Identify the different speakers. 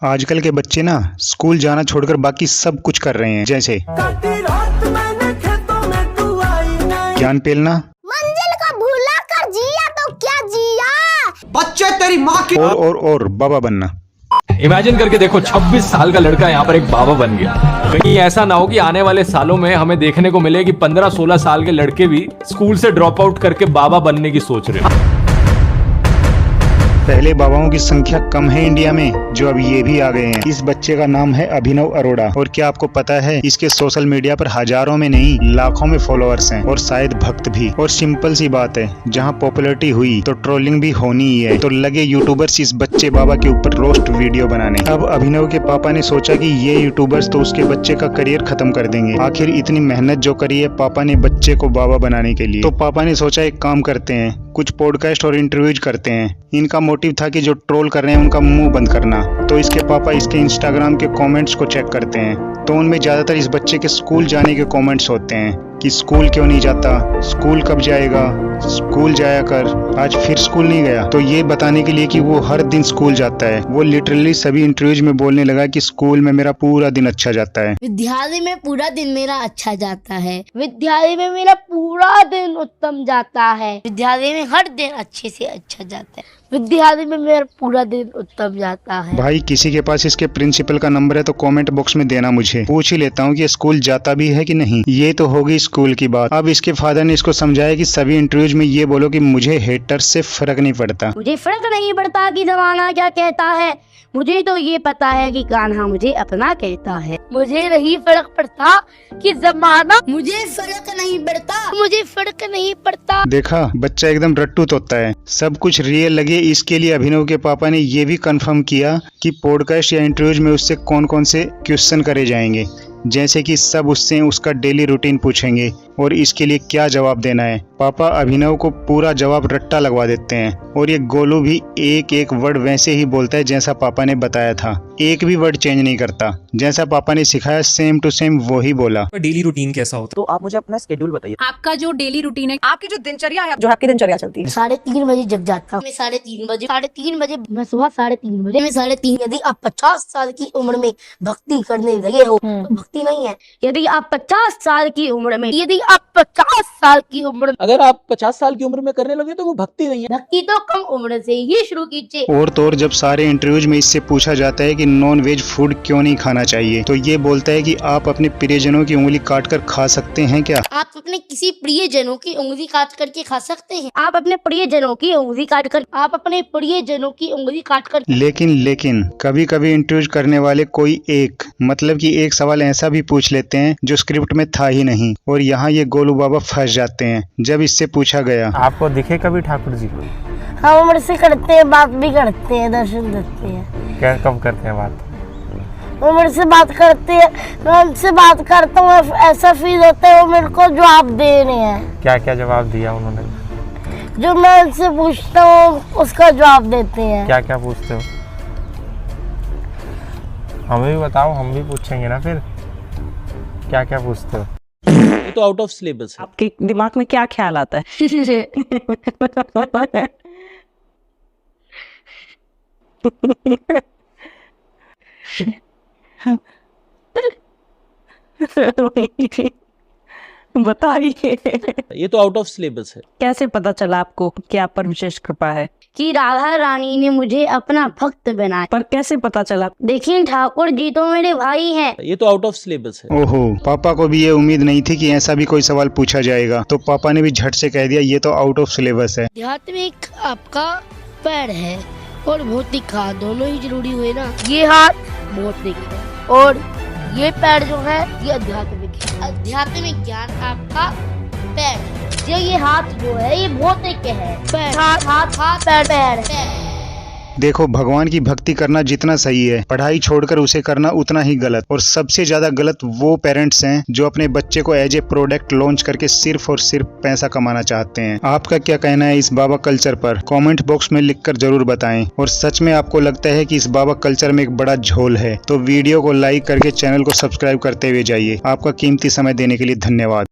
Speaker 1: आजकल के बच्चे ना स्कूल जाना छोड़कर बाकी सब कुछ कर रहे हैं, जैसे ज्ञान पेलना,
Speaker 2: मंजिल को भूला कर जिया तो क्या जिया,
Speaker 3: बच्चे तेरी माँ की
Speaker 1: और बाबा बनना।
Speaker 4: इमेजिन करके देखो 26 साल का लड़का यहाँ पर एक बाबा बन गया। कहीं ऐसा ना हो कि आने वाले सालों में हमें देखने को मिले कि 15-16 साल के लड़के भी स्कूल से ड्रॉप आउट करके बाबा बनने की सोच रहे हैं।
Speaker 1: पहले बाबाओं की संख्या कम है इंडिया में, जो अब ये भी आ गए हैं। इस बच्चे का नाम है अभिनव अरोड़ा और क्या आपको पता है इसके सोशल मीडिया पर हजारों में नहीं लाखों में फॉलोअर्स हैं और शायद भक्त भी। और सिंपल सी बात है, जहाँ पॉपुलैरिटी हुई तो ट्रोलिंग भी होनी ही है। तो लगे यूट्यूबर्स इस बच्चे बाबा के ऊपर रोस्ट वीडियो बनाने। अब अभिनव के पापा ने सोचा कि ये यूट्यूबर्स तो उसके बच्चे का करियर खत्म कर देंगे। आखिर इतनी मेहनत जो करी है पापा ने बच्चे को बाबा बनाने के लिए, तो पापा ने सोचा एक काम करते हैं, कुछ पॉडकास्ट और इंटरव्यूज करते हैं। इनका मोटिव था कि जो ट्रोल कर रहे हैं उनका मुंह बंद करना। तो इसके पापा इसके इंस्टाग्राम के कमेंट्स को चेक करते हैं, तो उनमें ज्यादातर इस बच्चे के स्कूल जाने के कमेंट्स होते हैं कि स्कूल क्यों नहीं जाता, स्कूल कब जाएगा, स्कूल जाया कर, आज फिर स्कूल नहीं गया। तो ये बताने के लिए कि वो हर दिन स्कूल जाता है। वो लिटरली सभी इंटरव्यूज में बोलने लगा कि स्कूल में मेरा पूरा दिन अच्छा जाता है,
Speaker 2: विद्यालय में पूरा दिन मेरा अच्छा जाता है, विद्यालय में मेरा पूरा दिन उत्तम जाता है, विद्यालय में हर दिन अच्छे से अच्छा जाता है, विद्यालय में मेरा पूरा दिन उत्तम जाता है।
Speaker 1: भाई किसी के पास इसके प्रिंसिपल का नंबर है तो कमेंट बॉक्स में देना, मुझे पूछ ही लेता हूँ कि स्कूल जाता भी है कि नहीं। ये तो होगी स्कूल की बात। अब इसके फादर ने इसको समझाया कि सभी इंटरव्यूज में ये बोलो कि मुझे हेटर से फर्क नहीं पड़ता।
Speaker 2: मुझे फर्क नहीं पड़ता कि जमाना क्या कहता है, मुझे तो ये पता है कि कान्हा मुझे अपना कहता है। मुझे नहीं फर्क पड़ता कि जमाना, मुझे फर्क नहीं पड़ता, मुझे फर्क नहीं पड़ता।
Speaker 1: देखा, बच्चा एकदम रट्टू तोता है, सब कुछ रियल लगे। इसके लिए अभिनव के पापा ने ये भी कंफर्म किया कि पॉडकास्ट या इंटरव्यूज में उससे कौन कौन से क्वेश्चन करे जाएंगे, जैसे कि सब उससे उसका डेली रूटीन पूछेंगे और इसके लिए क्या जवाब देना है। पापा अभिनव को पूरा जवाब रट्टा लगवा देते हैं और ये गोलू भी एक एक वर्ड वैसे ही बोलता है जैसा पापा ने बताया था, एक भी वर्ड चेंज नहीं करता। जैसा पापा ने सिखाया सेम टू सेम वो ही बोला।
Speaker 5: डेली रूटीन कैसा होता
Speaker 3: तो आप मुझे अपना स्केड्यूल बताइए।
Speaker 6: आपका जो डेली रूटीन है,
Speaker 3: आपकी जो दिनचर्या है, जो आपकी दिनचर्या चलती है।
Speaker 2: 3:30 बजे जग जाता हूँ मैं, 3:30 बजे, 3:30 बजे मैं सुबह 3:30 बजे मैं 3:30। यदि आप 50 साल की उम्र में भक्ति करने लगे हो तो भक्ति नहीं है। यदि आप 50 साल की उम्र में, यदि आप 50 साल की उम्र,
Speaker 5: अगर आप 50 साल की उम्र में करने लगे तो वो भक्ति नहीं है।
Speaker 2: भक्ति तो कम उम्र से ही शुरू कीजिए।
Speaker 1: और तो और जब सारे इंटरव्यूज में इससे पूछा जाता है कि नॉन वेज फूड क्यों नहीं खाना चाहिए, तो ये बोलता है कि आप अपने प्रियजनों की उंगली काट कर खा सकते हैं क्या?
Speaker 2: आप अपने किसी प्रियजनों की उंगली काट करके खा सकते हैं। आप अपने प्रियजनों की उंगली काट कर, आप अपने प्रियजनों की उंगली काट कर।
Speaker 1: लेकिन कभी कभी इंटरव्यूज करने वाले कोई एक सवाल ऐसा भी पूछ लेते हैं जो स्क्रिप्ट में था ही नहीं, और यहाँ ये गोलू बाबा फंस जाते हैं। जब इससे पूछा गया,
Speaker 7: आपको दिखे कभी ठाकुर जी?
Speaker 2: हम उम्र से करते हैं, बात भी करते हैं, दर्शन देते हैं।
Speaker 7: क्या कब करते हैं बात?
Speaker 2: उम्र से बात करते हैं, मैं उनसे बात करता हूँ, ऐसा फील होता है वो मेरे को जवाब दे रहे हैं।
Speaker 7: क्या क्या जवाब दिया उन्होंने?
Speaker 2: जो मैं उनसे पूछता हूँ उसका जवाब देते हैं।
Speaker 7: क्या क्या पूछते हो? हमें भी बताओ, हम भी पूछेंगे ना फिर। क्या क्या पूछते हो?
Speaker 5: ये तो आउट ऑफ सिलेबस है।
Speaker 8: आपके दिमाग में क्या ख्याल आता है? बताइए।
Speaker 5: ये तो आउट ऑफ सिलेबस है।
Speaker 8: कैसे पता चला आपको कि आप पर विशेष कृपा है?
Speaker 2: कि राधा रानी ने मुझे अपना भक्त बनाया।
Speaker 8: पर कैसे पता चला?
Speaker 2: देखिए ठाकुर जी तो मेरे भाई हैं।
Speaker 5: ये तो आउट ऑफ सिलेबस है।
Speaker 1: ओहो, पापा को भी ये उम्मीद नहीं थी कि ऐसा भी कोई सवाल पूछा जाएगा, तो पापा ने भी झट से कह दिया ये तो आउट ऑफ सिलेबस है।
Speaker 2: आध्यात्मिक आपका पैर है और भौतिक हाथ, दोनों ही जरूरी हुए ना। ये हाथ भौतिक है और ये पैर जो है ये आध्यात्मिक है। आध्यात्मिक ज्ञान आपका पैर है, ये हाथ जो है ये भौतिक है। पैर, हाथ पैर।
Speaker 1: देखो, भगवान की भक्ति करना जितना सही है, पढ़ाई छोड़कर उसे करना उतना ही गलत। और सबसे ज्यादा गलत वो पेरेंट्स हैं जो अपने बच्चे को एज ए प्रोडक्ट लॉन्च करके सिर्फ और सिर्फ पैसा कमाना चाहते हैं। आपका क्या कहना है इस बाबा कल्चर पर? कमेंट बॉक्स में लिखकर जरूर बताएं। और सच में आपको लगता है कि इस बाबा कल्चर में एक बड़ा झोल है, तो वीडियो को लाइक करके चैनल को सब्सक्राइब करते हुए जाइए। आपका कीमती समय देने के लिए धन्यवाद।